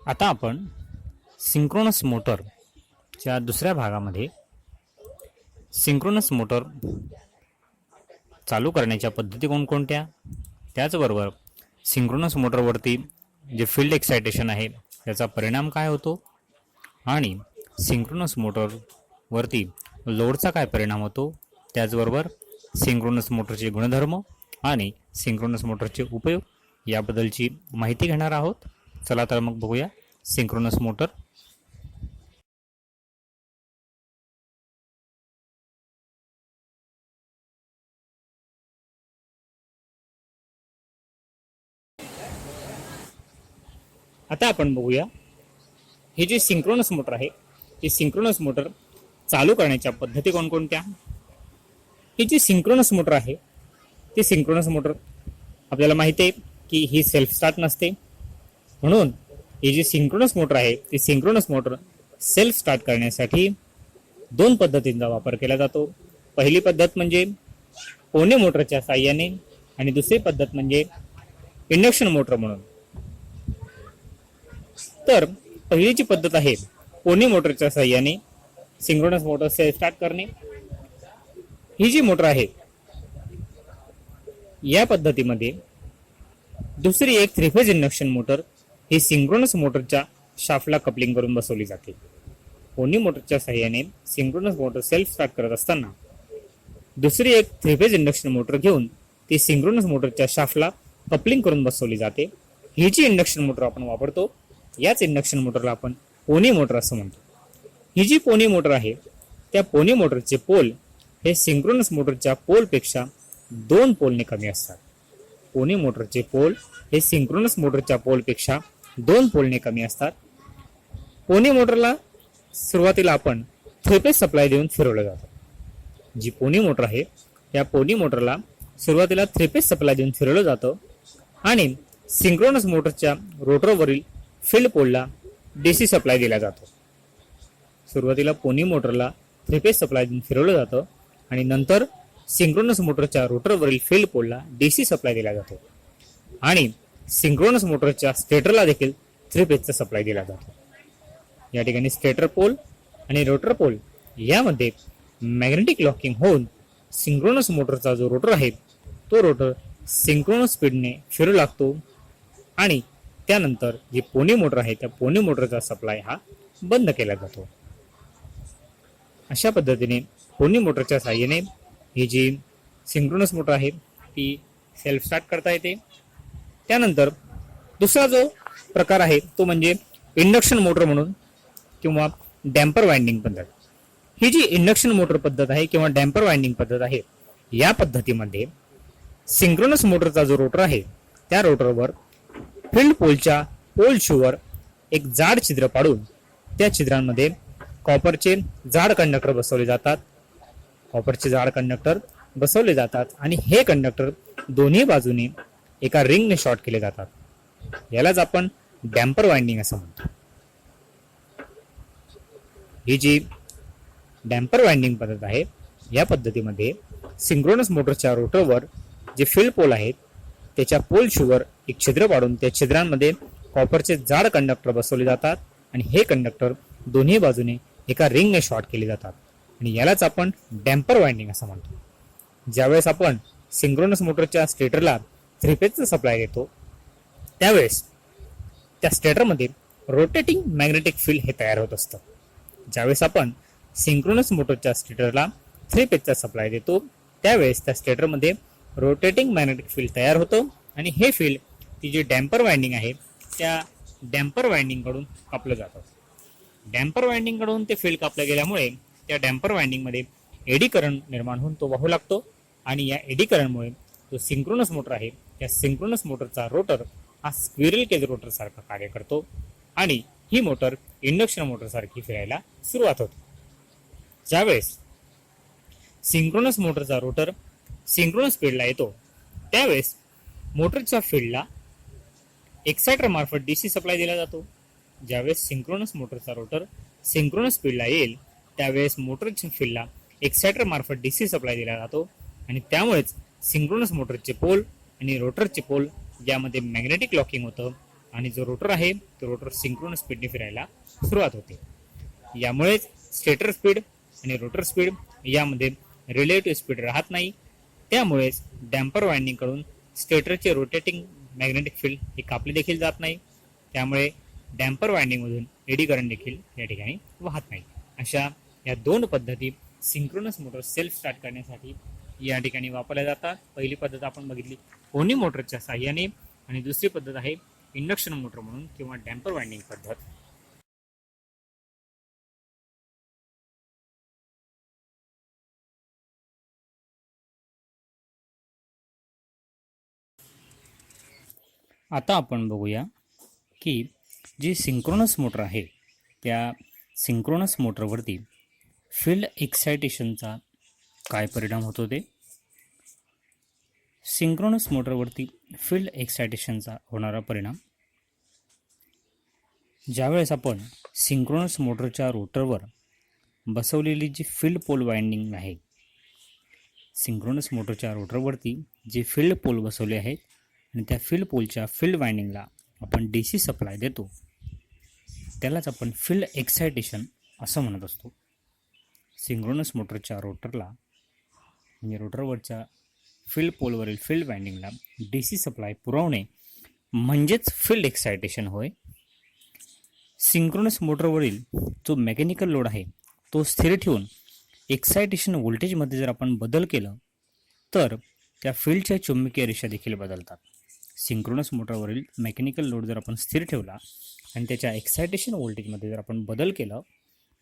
आता आपण सिंक्रोनस मोटरच्या दुसऱ्या भागामध्ये सिंक्रोनस मोटर चालू करण्याच्या पद्धती कोणकोणत्या, त्याचबरोबर सिंक्रोनस मोटरवरती जे फील्ड एक्सायटेशन आहे त्याचा परिणाम काय होतो आणि सिंक्रोनस मोटरवरती लोडचा काय परिणाम होतो, त्याचबरोबर सिंक्रोनस मोटरचे गुणधर्म आणि सिंक्रोनस मोटरचे उपयोग याबद्दलची माहिती घेणार आहोत. चला तर मग बघूया सिंक्रोनस मोटर. आता आपण बघूया हे जे सिंक्रोनस मोटर आहे ते सिंक्रोनस मोटर चालू करण्याच्या पद्धती कोणकोणत्या. ही जी सिंक्रोनस मोटर आहे ती सिंक्रोनस मोटर आपल्याला माहिती आहे की ही सेल्फ स्टार्ट नसते, म्हणून ही जी सिंक्रोनस मोटर आहे ती सिंक्रोनस मोटर सेल्फ स्टार्ट करण्यासाठी दोन पद्धतींचा वापर केला जातो. पहिली पद्धत म्हणजे पोनी मोटरच्या साहाय्याने आणि दुसरी पद्धत म्हणजे इंडक्शन मोटर म्हणून. तर पहिलीची पद्धत आहे पोनी मोटरच्या साहाय्याने सिंक्रोनस मोटर सेल्फ स्टार्ट करणे. ही जी मोटर आहे या पद्धतीमध्ये दुसरी एक थ्री फेज इंडक्शन मोटर ही सिंक्रोनस मोटरच्या शाफ्टला कपलिंग करून बसवली जाते. पोनी मोटरच्या साहाय्याने सिंक्रोनस मोटर सेल्फ स्टार्ट करत असताना दुसरी एक थ्री फेज इंडक्शन मोटर घेऊन ती सिंक्रोनस मोटरच्या शाफ्टला कपलिंग करून बसवली जाते. ही जी इंडक्शन मोटर आपण वापरतो याच इंडक्शन मोटरला आपण पोनी मोटर असं म्हणतो. ही जी पोनी मोटर आहे त्या पोनी मोटरचे पोल हे सिंक्रोनस मोटरच्या पोलपेक्षा 2 पोलने कमी असतात. पोनी मोटरचे पोल हे सिंक्रोनस मोटरच्या पोलपेक्षा 2 पोलने कमी असतात. पोनी मोटरला सुरुवातीला आपण थ्री फेज सप्लाय देऊन फिरवलं जातं. जी पोनी मोटर आहे त्या पोनी मोटरला सुरुवातीला थ्री फेज सप्लाय देऊन फिरवलं जातं आणि सिंक्रोनस मोटरच्या रोटरवरील फील्ड पोलला डीसी सप्लाय दिला जातो. सुरुवातीला पोनी मोटरला थ्री फेज सप्लाय देऊन फिरवलं जातं आणि नंतर सिंक्रोनस मोटरच्या रोटरवरील फील्ड पोलला डीसी सप्लाय दिला जातो आणि सिंक्रोनस मोटरच्या स्टेटरला देखील थ्री फेजचा सप्लाय दिला जातो. या ठिकाणी स्टेटर पोल आणि रोटर पोल यामध्ये मॅग्नेटिक लॉकिंग होऊन सिंक्रोनस मोटरचा जो रोटर आहे तो रोटर सिंक्रोनस स्पीडने फिरू लागतो आणि त्यानंतर जी पोनी मोटर आहे त्या पोनी मोटरचा सप्लाय हा बंद केला जातो. अशा पद्धतीने पोनी मोटरच्या साहाय्याने ही जी सिंक्रोनस मोटर आहे ती सेल्फ स्टार्ट करता येते. त्यानंतर दुसरा जो प्रकार आहे तो म्हणजे इंडक्शन मोटर म्हणून किंवा डॅम्पर वाइंडिंग पद्धत. ही जी इंडक्शन मोटर पद्धत आहे किंवा डॅम्पर वाइंडिंग पद्धत आहे या पद्धतीमध्ये सिंक्रोनस मोटरचा जो रोटर आहे त्या रोटरवर फील्ड पोलच्या पोल शूवर एक जाड छिद्र पाडून त्या छिद्रांमध्ये कॉपरचे जाड कंडक्टर बसवले जातात. कॉपरचे जाड कंडक्टर बसवले जातात आणि हे कंडक्टर दोन्ही बाजूने एका रिंगने शॉर्ट केले जातात. यालाच आपण डॅम्पर वाइंडिंग असं म्हणतो. ही जी डॅम्पर वाइंडिंग पद्धत आहे या पद्धतीमध्ये सिंक्रोनस मोटरच्या रोटरवर जे फील्ड पोल आहेत त्याच्या पोल शूवर एक छिद्र पाडून त्या छिद्रांमध्ये कॉपरचे जाड कंडक्टर बसवले जातात आणि हे कंडक्टर दोन्ही बाजूने एका रिंगने शॉर्ट केले जातात आणि यालाच आपण डॅम्पर वाइंडिंग असं म्हणतो. ज्यावेळेस आपण सिंक्रोनस मोटरच्या स्टेटरला थ्री फेजचा सप्लाय देतो त्यावेळेस त्या स्टेटरमध्ये रोटेटिंग मॅग्नेटिक फील्ड हे तयार होत असतं. ज्यावेळेस आपण सिंक्रोनस मोटरच्या स्टेटरला थ्री फेजचा सप्लाय देतो त्यावेळेस त्या स्टेटरमध्ये रोटेटिंग मॅग्नेटिक फील्ड तयार होतं आणि हे फील्ड ती जी डॅम्पर वाइंडिंग आहे त्या डॅम्पर वाइंडिंगकडून कापलं जातं. डॅम्पर वाइंडिंगकडून ते फील्ड कापलं गेल्यामुळे त्या डॅम्पर वाइंडिंगमध्ये एडी करंट निर्माण होऊन तो वाहू लागतो आणि या एडी करंटमुळे जो सिंक्रोनस मोटर आहे त्या सिंक्रोनस मोटरचा रोटर हा स्क्विरल केज रोटर सारखा कार्य करतो आणि ही मोटर इंडक्शन मोटर सारखी फिरायला सुरुवात होते. ज्यावेळेस सिंक्रोनस मोटरचा रोटर सिंक्रोनस स्पीडला येतो त्यावेळेस मोटरच्या फील्डला एक्सायटर मार्फत डीसी सप्लाय दिला जातो. ज्यावेळेस सिंक्रोनस मोटरचा रोटर सिंक्रोनस स्पीडला येईल त्यावेळेस मोटरच्या फील्डला एक्सायटर मार्फत डीसी सप्लाय दिला जातो आणि त्यामुळेच सिंक्रोनस मोटरचे पोल आणि रोटरचे पोल यामध्ये मॅग्नेटिक लॉकिंग होतं आणि जो रोटर आहे तो रोटर सिंक्रोनस स्पीडने फिरायला सुरुवात होते. यामुळेच स्टेटर स्पीड आणि रोटर स्पीड यामध्ये रिलेटिव्ह स्पीड राहत नाही. त्यामुळेच डॅम्पर वाइंडिंग कडून स्टेटरचे रोटेटिंग मॅग्नेटिक फील्ड हे कापले देखील जात नाही. त्यामुळे डॅम्पर वाइंडिंग मधून एडी करंट देखील या ठिकाणी वाहत नाही. अशा या दोन पद्धती सिंक्रोनस मोटर सेल्फ स्टार्ट करण्यासाठी या ठिकाणी वापरल्या जातात. पहिली पद्धत आपण बघितली पोनी मोटरच्या साहाय्याने आणि दुसरी पद्धत आहे इंडक्शन मोटर म्हणून किंवा डॅम्पर वाइंडिंग पद्धत. आता आपण बघूया की जी सिंक्रोनस मोटर आहे त्या सिंक्रोनस मोटरवरती फील्ड एक्सायटेशनचा काय परिणाम होतो ते. सिंक्रोनस मोटरवरती फील्ड एक्सायटेशनचा होणारा परिणाम, ज्यावेळेस आपण सिंक्रोनस मोटरच्या रोटरवर बसवलेली जी फील्ड पोल वाइंडिंग आहे, सिंक्रोनस मोटरच्या रोटरवरती जे फील्ड पोल बसवले आहेत आणि त्या फील्ड पोलच्या फील्ड वाइंडिंगला आपण DC सप्लाय देतो, त्यालाच आपण फील्ड एक्सायटेशन असं म्हणत असतो. सिंक्रोनस मोटरच्या रोटरला म्हणजे रोटरवरच्या फील्ड पोलवरील फील्ड वाइंडिंगला DC सप्लाय पुरवणे म्हणजेच फील्ड एक्सायटेशन होय. सिंक्रोनस मोटरवरील जो मेकॅनिकल लोड आहे तो स्थिर ठेवून एक्सायटेशन व्होल्टेजमध्ये जर आपण बदल केला तर त्या फील्डच्या चुंबकीय रेषा देखील बदलतात. सिंक्रोनस मोटरवरील मेकॅनिकल लोड जर आपण स्थिर ठेवला आणि त्याच्या एक्सायटेशन व्होल्टेजमध्ये जर आपण बदल केला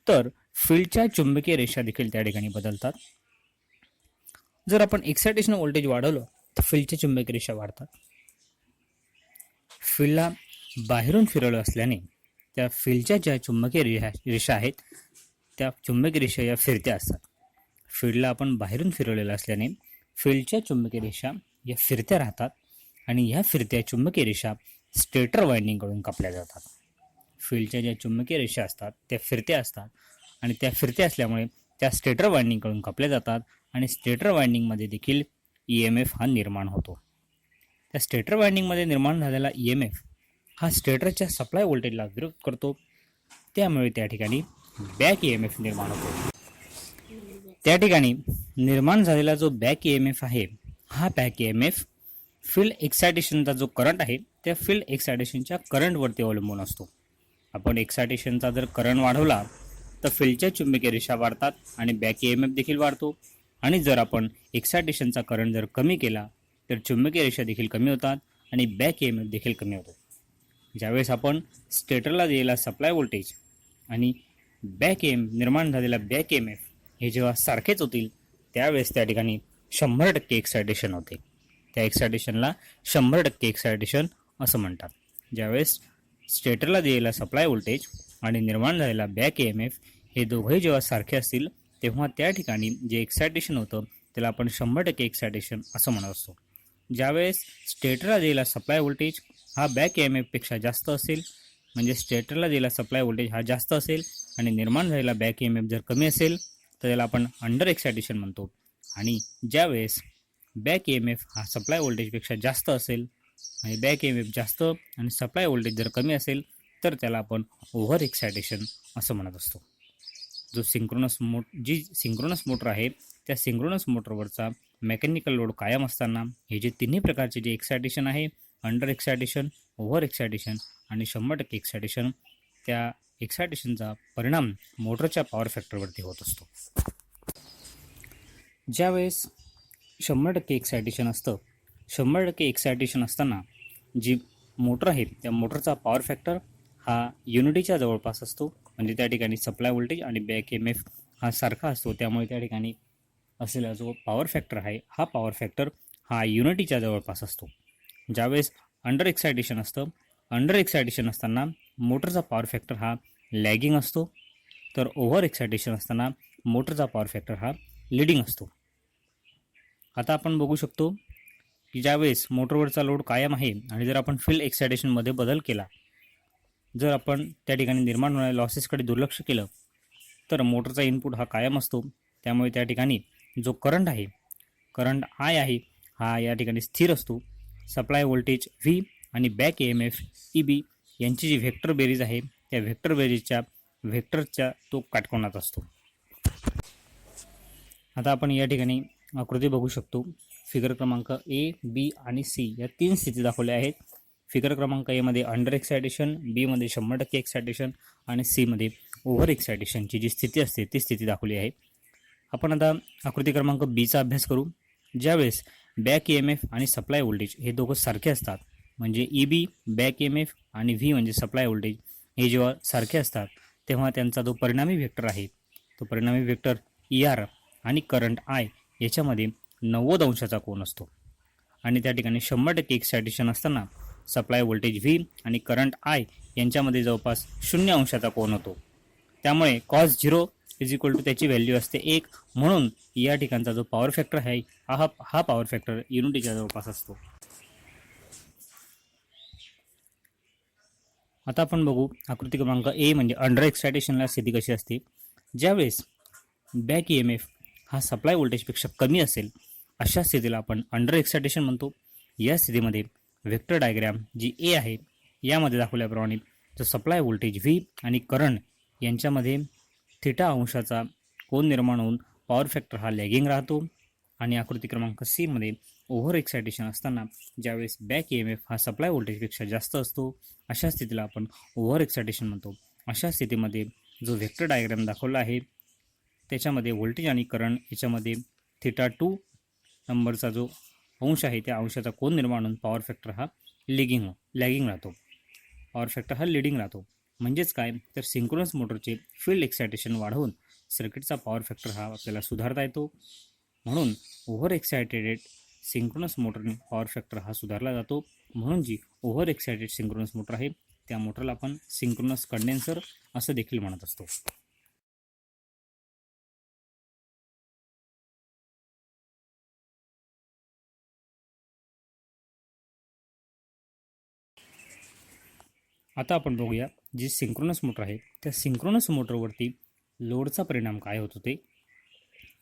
तर फील्डच्या चुंबकीय रेषा देखील त्या ठिकाणी बदलतात. जर आपण एक्सायटेशन व्होल्टेज वाढवलं तर फील्डच्या चुंबकीय रेषा वाढतात. फील्डला बाहेरून फिरवलं असल्याने त्या फील्डच्या ज्या चुंबकीय रेषा आहेत त्या चुंबकीय रेषा या फिरत्या असतात. फील्डला आपण बाहेरून फिरवलेलं असल्याने फील्डच्या चुंबकीय रेषा या फिरत्या राहतात आणि ह्या फिरत्या चुंबकीय रेषा स्टेटर वाइंडिंगकडून कापल्या जातात. फील्डच्या ज्या चुंबकीय रेषा असतात त्या फिरत्या असतात आणि त्या फिरत्या असल्यामुळे त्या स्टेटर वाइंडिंगकडून कापल्या जातात आणि स्टेटर वाइंडिंगमध्ये देखील EMF हा निर्माण होतो. त्या स्टेटर वाइंडिंगमध्ये निर्माण झालेला EMF हा स्टेटरच्या सप्लाय व्होल्टेजला विरोध करतो. त्यामुळे त्या ठिकाणी बॅक EMF निर्माण होतो. त्या ठिकाणी निर्माण झालेला जो बॅक EMF आहे हा बॅक EMF फील्ड एक्सायटेशनचा जो करंट आहे त्या फील्ड एक्सायटेशनच्या करंटवरती अवलंबून असतो. आपण एक्सायटेशनचा जर करंट वाढवला तर फील्डच्या चुंबकीय रेषा वाढतात आणि बॅक EMF देखील वाढतो. आणि जर आपण एक्सायटेशनचा करंट जर कमी केला तर चुंबकीय रेषा देखील कमी होतात आणि बॅक EMF देखील कमी होतो. ज्यावेळेस आपण स्टेटरला दिलेला सप्लाय व्होल्टेज आणि बॅक निर्माण झालेला बॅक EMF हे जेव्हा सारखेच होतील त्यावेळेस त्या ठिकाणी 100% एक्सायटेशन होते. त्या एक्सायटेशनला 100% एक्सायटेशन असं म्हणतात. ज्यावेळेस स्टेटरला दिलेला सप्लाय व्होल्टेज आणि निर्माण झालेला बॅक EMF हे दोघंही जेव्हा सारखे असतील तेव्हा त्या ठिकाणी जे एक्सायटेशन होतं त्याला आपण 100% एक्सायटेशन असं म्हणत असतो. ज्यावेळेस स्टेटरला दिलेला सप्लाय व्होल्टेज हा बॅक EMF पेक्षा जास्त असेल, म्हणजे स्टेटरला दिलेला सप्लाय व्होल्टेज हा जास्त असेल आणि निर्माण झालेला बॅक EMF जर कमी असेल तर त्याला आपण अंडर एक्सायटेशन म्हणतो. आणि ज्यावेळेस बॅक EMF हा सप्लाय व्होल्टेजपेक्षा जास्त असेल आणि बॅक EMF जास्त आणि सप्लाय व्होल्टेज जर कमी असेल तर त्याला आपण ओव्हर एक्सायटेशन असं म्हणत असतो. जो सिंक्रोनस मोटर आहे त्या सिंक्रोनस मोटरवरचा मेकॅनिकल लोड कायम असताना हे जे तिन्ही प्रकारचे जे एक्सायटेशन आहे, अंडर एक्सायटेशन, ओव्हर एक्सायटेशन आणि 100% एक्सायटेशन, त्या एक्सायटेशनचा परिणाम मोटरच्या पॉवर फॅक्टरवरती होत असतो. ज्यावेळेस 100% एक्सायटेशन असतं, 100% एक्सायटेशन असताना जी मोटर आहे त्या मोटरचा पॉवर फॅक्टर हा युनिटीच्या जवळपास असतो. म्हणजे त्या ठिकाणी सप्लाय व्होल्टेज आणि बॅक EMF हा सारखा असतो. त्यामुळे त्या ठिकाणी असलेला जो पॉवर फॅक्टर आहे हा पॉवर फॅक्टर हा युनिटीच्या जवळपास असतो. ज्यावेळेस अंडर एक्सायटेशन असतं, अंडर एक्सायटेशन असताना मोटरचा पॉवर फॅक्टर हा लॅगिंग असतो, तर ओव्हर एक्सायटेशन असताना मोटरचा पॉवर फॅक्टर हा लीडिंग असतो. आता आपण बघू शकतो की ज्यावेळेस मोटरवरचा लोड कायम आहे आणि जर आपण फील्ड एक्सायटेशनमध्ये बदल केला, जर आपण त्या ठिकाणी निर्माण होणाऱ्या लॉसेसकडे दुर्लक्ष केलं तर मोटरचा इनपुट हा कायम असतो. त्यामुळे त्या ठिकाणी जो करंट आहे, करंट I आहे हा या ठिकाणी स्थिर असतो. सप्लाय व्होल्टेज V आणि बॅक EMF EB यांची जी व्हेक्टर बेरीज आहे त्या व्हेक्टर बेरीजच्या व्हेक्टरच्या तो काटकोनात असतो. आता आपण या ठिकाणी आकृती बघू शकतो. फिगर क्रमांक A, B आणि C या 3 स्थिती दाखवल्या आहेत. फिगर क्रमांक A मध्ये अंडर एक्सायटेशन, B मध्ये 100% एक्सायटेशन आणि C मध्ये ओव्हर एक्सायटेशनची जी स्थिती असते ती स्थिती दाखवली आहे. आपण आता आकृती क्रमांक Bचा अभ्यास करू. ज्यावेळेस बॅक EMF आणि सप्लाय व्होल्टेज हे दोघं सारखे असतात, म्हणजे EB बॅक EMF आणि V म्हणजे सप्लाय व्होल्टेज हे जेव्हा सारखे असतात तेव्हा त्यांचा जो परिणामी व्हेक्टर आहे तो परिणामी व्हेक्टर ER आणि करंट I याच्यामध्ये 90 अंशाचा कोन असतो. आणि त्या ठिकाणी 100% एक्सायटेशन असताना सप्लाय व्होल्टेज V आणि करंट I यांच्यामध्ये जवळपास 0 अंशाचा कोन होतो. त्यामुळे cos 0 इज इक्वल टू त्याची व्हॅल्यू असते 1. म्हणून या ठिकाणचा जो पॉवर फॅक्टर आहे हा पॉवर फॅक्टर युनिटीच्या जवळपास असतो. आता आपण बघू आकृती क्रमांक A म्हणजे अंडर एक्सायटेशनला स्थिती कशी असते. ज्यावेळेस बॅक EMF हा सप्लाय व्होल्टेजपेक्षा कमी असेल अशा स्थितीला आपण अंडर एक्सायटेशन म्हणतो. या स्थितीमध्ये व्हेक्टर डायग्राम जी A आहे यामध्ये दाखवल्याप्रमाणे जो सप्लाय व्होल्टेज V आणि करंट यांच्यामध्ये थिटा अंशाचा कोन निर्माण होऊन पॉवर फॅक्टर हा लॅगिंग राहतो. आणि आकृती क्रमांक C मध्ये ओव्हर एक्सायटेशन असताना ज्यावेळेस बॅक EMF हा सप्लाय व्होल्टेजपेक्षा जास्त असतो अशा स्थितीला आपण ओव्हर एक्सायटेशन म्हणतो. अशा स्थितीमध्ये जो व्हेक्टर डायग्राम दाखवला आहे त्याच्यामध्ये व्होल्टेज आणि करंट याच्यामध्ये θ2 नंबरचा जो अंश आहे त्या अंशाचा कोन निर्माण होऊन पॉवर फॅक्टर हा लॅगिंग राहतो. पॉवर फॅक्टर हा लिडिंग राहतो. म्हणजेच काय तर सिंक्रोनस मोटरचे फील्ड एक्सायटेशन वाढवून सर्किटचा पॉवर फॅक्टर हा आपल्याला सुधारता येतो. म्हणून ओव्हर एक्सायटेड सिंक्रोनस मोटरने पॉवर फॅक्टर हा सुधारला जातो. म्हणून जी ओव्हर एक्सायटेड सिंक्रोनस मोटर आहे त्या मोटरला आपण सिंक्रोनस कंडेन्सर असं देखील म्हणत असतो. आता आपण बघूया जी सिंक्रोनस मोटर आहे त्या सिंक्रोनस मोटरवरती लोडचा परिणाम काय होतो ते.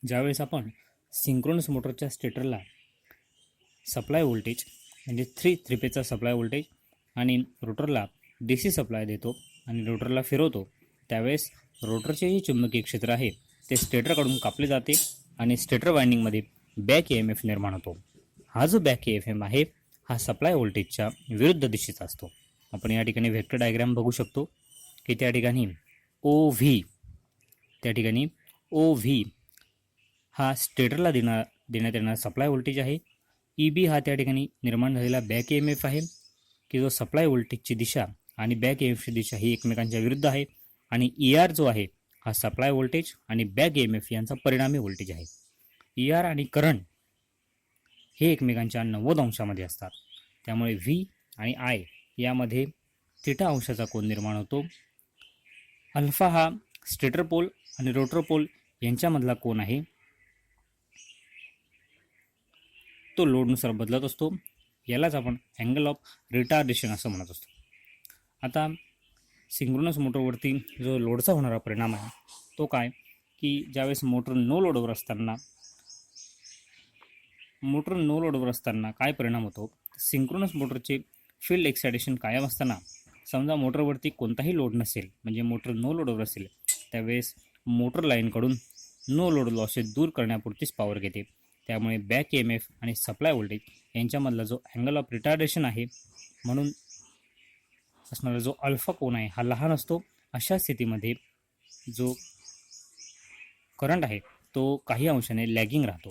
ज्यावेळेस आपण सिंक्रोनस मोटरच्या स्टेटरला सप्लाय व्होल्टेज म्हणजे थ्री फेजचा सप्लाय व्होल्टेज आणि रोटरला DC सप्लाय देतो आणि रोटरला फिरवतो त्यावेळेस रोटरचे जे चुंबकीय क्षेत्र आहे ते स्टेटरकडून कापले जाते आणि स्टेटर वाइंडिंगमध्ये बॅक EMF निर्माण होतो. हा जो बॅक EMF आहे हा सप्लाय व्होल्टेजच्या विरुद्ध दिशेचा असतो. आपण या ठिकाणी व्हेक्टर डायग्राम बघू शकतो की त्या ठिकाणी OV हा स्टेटरला देण्यात येणारा सप्लाय व्होल्टेज आहे. EB हा त्या ठिकाणी निर्माण झालेला बॅक EMF आहे की जो सप्लाय व्होल्टेजची दिशा आणि बॅक EMFची दिशा ही एकमेकांच्या विरुद्ध आहे. आणि ER जो आहे हा सप्लाय व्होल्टेज आणि बॅक EMF यांचा परिणामी व्होल्टेज आहे. ER आणि करंट हे एकमेकांच्या 90 अंशामध्ये असतात. त्यामुळे V आणि I यामध्ये θ अंशाचा कोन निर्माण होतो. अल्फा हा स्टेटर पोल आणि रोटर पोल यांच्यामधला कोन आहे तो लोडनुसार बदलत असतो. यालाच आपण अँगल ऑफ रिटार्डेशन असं म्हणत असतो. आता सिंक्रोनस मोटरवरती जो लोडचा होणारा परिणाम आहे तो काय की ज्यावेळेस मोटर नो लोडवर असताना काय परिणाम होतो. सिंक्रोनस मोटरचे फील्ड एक्सायटेशन कायम असताना समजा मोटरवरती कोणताही लोड नसेल म्हणजे मोटर नो लोडवर असेल त्यावेळेस मोटर लाईनकडून नो लोड लॉसेस दूर करण्यापुरतीच पॉवर घेते. त्यामुळे बॅक EMF आणि सप्लाय व्होल्टेज यांच्यामधला जो अँगल ऑफ रिटार्डेशन आहे म्हणून असणारा जो अल्फा कोन आहे हा लहान असतो. अशा स्थितीमध्ये जो करंट आहे तो काही अंशाने लॅगिंग राहतो.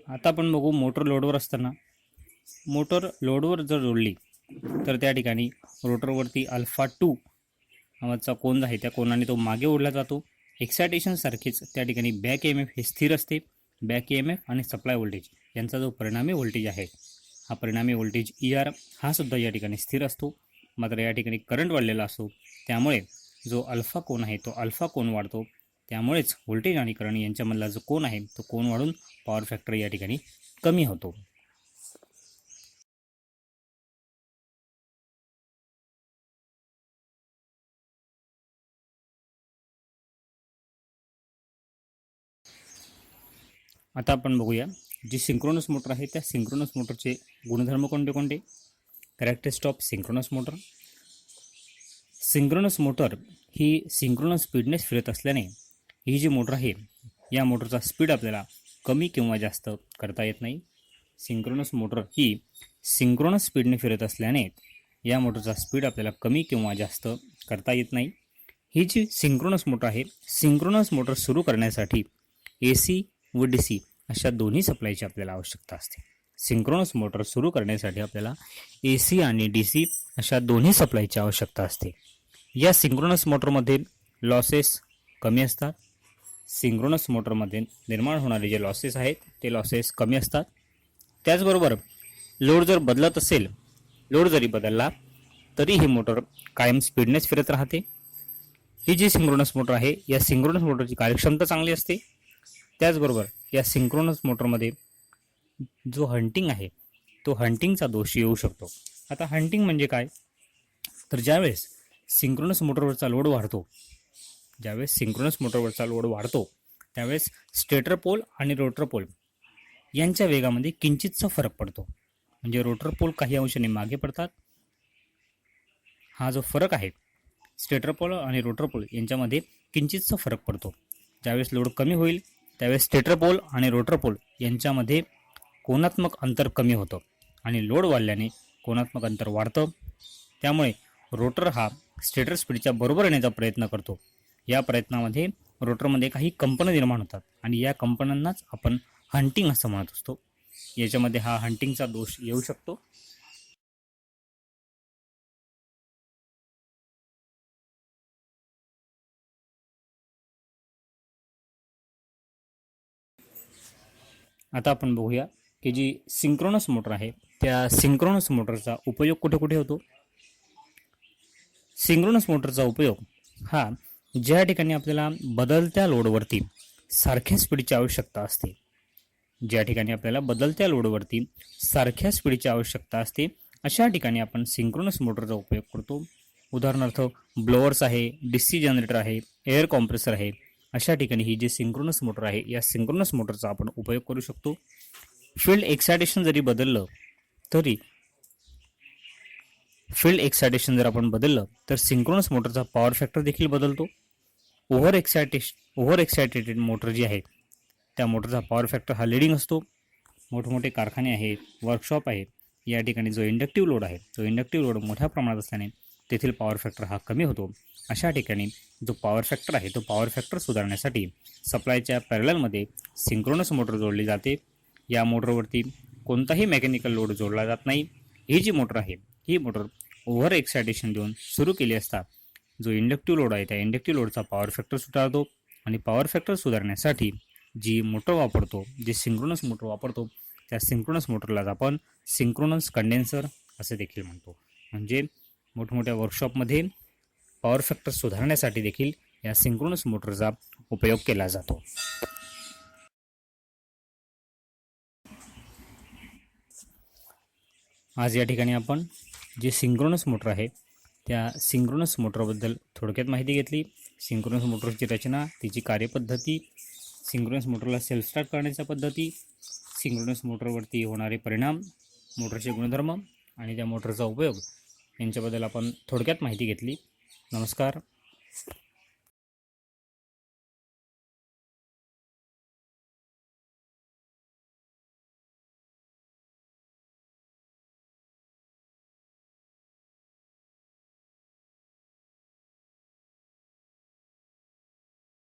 आता आपण बघू मोटर लोडवर असताना. मोटर लोडवर जर जोडली तर त्या ठिकाणी रोटरवरती α2 नावाचा कोन आहे त्या कोनाने तो मागे ओढला जातो. एक्सायटेशन सारखेच त्या ठिकाणी बॅक EMF हे स्थिर असते. बॅक EMF आणि सप्लाय व्होल्टेज यांचा जो परिणामी व्होल्टेज आहे हा परिणामी व्होल्टेज ER हा सुद्धा या ठिकाणी स्थिर असतो. मात्र या ठिकाणी करंट वाढलेला असतो त्यामुळे जो अल्फा कोन आहे तो अल्फा कोन वाढतो. त्यामुळेच व्होल्टेज आणि करंट यांच्यामधला जो कोन आहे तो कोन वाढून पॉवर फॅक्टर या ठिकाणी कमी होतो. आता आपण बघूया जी सिंक्रोनस मोटर आहे त्या सिंक्रोनस मोटरचे गुणधर्म कोणते कोणते? Characteristic of synchronous motor. Synchronous motor ही सिंक्रोनस स्पीडनेस फिरत असल्याने ही जी मोटर आहे या मोटरचा स्पीड आपल्याला कमी किंवा जास्त करता येत नाही. सिंक्रोनस मोटर ही सिंक्रोनस स्पीडने फिरत असल्याने या मोटरचा स्पीड आपल्याला कमी किंवा जास्त करता येत नाही. ही जी सिंक्रोनस मोटर आहे, सिंक्रोनस मोटर सुरू करण्यासाठी AC व DC अशा दोन्ही सप्लायची आपल्याला आवश्यकता असते. सिंक्रोनस मोटर सुरू करण्यासाठी आपल्याला AC आणि DC अशा दोन्ही सप्लायची आवश्यकता असते. या सिंक्रोनस मोटरमध्ये लॉसेस कमी असतात. सिंक्रोनस मोटरमध्ये निर्माण होणारे जे लॉसेस आहेत ते लॉसेस कमी असतात. त्याचबरोबर लोड जर बदलत असेल, लोड जरी बदलला तरी ही मोटर कायम स्पीडनेस फिरत राहते. ही जी सिंक्रोनस मोटर आहे या सिंक्रोनस मोटरची कार्यक्षमता चांगली असते. त्याचबरोबर या सिंक्रोनस मोटरमध्ये जो हंटिंग आहे तो हंटिंगचा दोष येऊ शकतो. आता हंटिंग म्हणजे काय? तर ज्यावेळेस सिंक्रोनस मोटरवरचा लोड वाढतो, ज्यावेळेस सिंक्रोनस मोटरवरचा लोड वाढतो त्यावेळेस स्टेटर पोल आणि रोटर पोल यांच्या वेगामध्ये किंचितचा फरक पडतो. म्हणजे रोटर पोल काही अंशाने मागे पडतात. हा जो फरक आहे स्टेटर पोल आणि रोटर पोल यांच्यामध्ये किंचितचा फरक पडतो. ज्यावेळेस लोड कमी होईल त्यावेळेस स्टेटर पोल आणि रोटर पोल यांच्यामध्ये कोनात्मक अंतर कमी होतं आणि लोड वाढल्याने कोनात्मक अंतर वाढतं. त्यामुळे रोटर हा स्टेटर स्पीडच्या बरोबर येण्याचा प्रयत्न करतो. या प्रयत्नामध्ये रोटरमध्ये काही कंपन निर्माण होतात आणि या कंपनांनाच आपण हंटिंग असं म्हणत असतो. याच्यामध्ये हा हंटिंगचा दोष येऊ शकतो. आता आपण बघूया की जी सिंक्रोनस मोटर आहे त्या सिंक्रोनस मोटरचा उपयोग कुठे कुठे होतो. सिंक्रोनस मोटरचा उपयोग हा ज्या ठिकाणी आपल्याला बदलत्या लोडवरती सारख्या स्पीडची आवश्यकता असते, ज्या ठिकाणी आपल्याला बदलत्या लोडवरती सारख्या स्पीडची आवश्यकता असते अशा ठिकाणी आपण सिंक्रोनस मोटरचा उपयोग करतो. उदाहरणार्थ ब्लोअर्स आहे, DC जनरेटर आहे, एअर कॉम्प्रेसर आहे, अशा ठिकाणी ही जी सिंक्रोनस मोटर आहे या सिंक्रोनस मोटरचा आपण उपयोग करू शकतो. फील्ड एक्सायटेशन जरी बदललं तरी फील्ड एक्सायटेशन जर आपण बदललं तर सिंक्रोनस मोटरचा पॉवर फॅक्टर देखील बदलतो. ओव्हर एक्सायटेटेड मोटर जी आहे त्या मोटरचा पॉवर फॅक्टर हा लिडिंग असतो. मोठमोठे कारखाने आहेत, वर्कशॉप आहेत, या ठिकाणी जो इंडक्टिव्ह लोड आहे तो इंडक्टिव्ह लोड मोठ्या प्रमाणात असल्याने तेथील पॉवर फॅक्टर हा कमी होतो. अशा ठिकाणी जो पॉवर फॅक्टर आहे तो पॉवर फॅक्टर सुधारण्यासाठी सप्लायच्या पॅरललमध्ये सिंक्रोनस मोटर जोडली जाते. या मोटरवरती कोणताही मेकॅनिकल लोड जोडला जात नाही. ही जी मोटर आहे ही मोटर ओव्हर एक्सायटेशन देऊन सुरू केली असता जो इंडक्टिव्ह लोड आहे त्या इंडक्टिव्ह लोडचा पॉवर फॅक्टर सुधारतो आणि पॉवर फॅक्टर सुधारण्यासाठी जी मोटर वापरतो, जी सिंक्रोनस मोटर वापरतो त्या सिंक्रोनस मोटरलाच आपण सिंक्रोनस कंडेन्सर असे देखील म्हणतो. म्हणजे मोठमोठ्या वर्कशॉपमध्ये पॉवर फॅक्टर सुधारण्यासाठी देखील या सिंक्रोनस मोटरचा उपयोग केला जातो. आज या ठिकाणी आपण जे सिंक्रोनस मोटर आहे त्या सिंक्रोनस मोटरबद्दल थोडक्यात माहिती घेतली. सिंक्रोनस मोटरची रचना, तिची कार्यपद्धती, सिंक्रोनस मोटरला सेल्फ स्टार्ट करण्याच्या पद्धती, सिंक्रोनस मोटरवरती होणारे परिणाम, मोटरचे गुणधर्म आणि त्या मोटरचा उपयोग यांच्याबद्दल आपण थोडक्यात माहिती घेतली. नमस्कार.